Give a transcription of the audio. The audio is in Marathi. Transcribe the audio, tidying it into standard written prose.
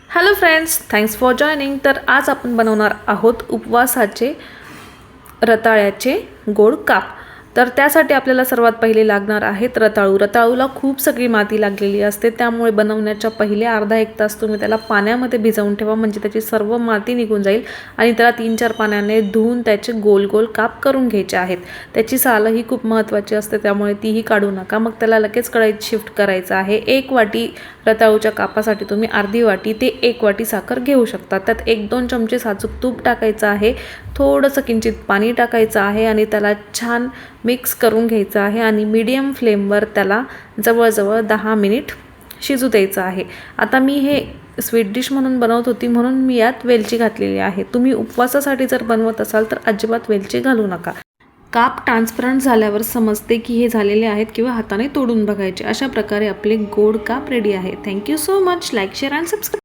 Hello friends, thanks for joining. तर आज आपण बनवणार आहोत उपवासाचे रताळ्याचे गोड काप. तर त्यासाठी आपल्याला सर्वात पहिले लागणार आहेत रताळू. रताळूला खूप सगळी माती लागलेली असते, त्यामुळे बनवण्याच्या पहिले अर्धा एक तास तुम्ही त्याला पाण्यामध्ये भिजवून ठेवा, म्हणजे त्याची सर्व माती निघून जाईल. आणि त्याला 3-4 पाण्याने धुवून त्याचे गोल गोल काप करून घ्यायचे आहेत. त्याची सालं ही खूप महत्त्वाची असते, त्यामुळे तीही काढू नका. मग त्याला लगेच कढईत शिफ्ट करायचं आहे. 1 वाटी रताळूच्या कापासाठी तुम्ही अर्धी वाटी ते 1 वाटी साखर घेऊ शकता. त्यात 1-2 चमचे साजूक तूप टाकायचं आहे, थोडंसं किंचित पाणी टाकायचं आहे आणि त्याला छान मिक्स करून घ्यायचं आहे. आणि मीडियम फ्लेमवर त्याला जवळजवळ 10 मिनिट शिजू द्यायचं आहे. आता मी हे स्वीट डिश म्हणून बनवत होती, म्हणून मी यात वेलची घातलेली आहे. तुम्ही उपवासासाठी जर बनवत असाल तर अजिबात वेलची घालू नका. काप ट्रान्सपरंट झाल्यावर समजते की हे झालेले आहेत, किंवा हाताने तोडून बघायचे. अशा प्रकारे आपले गोड काप रेडी आहे. Thank you so much. Like, share and subscribe.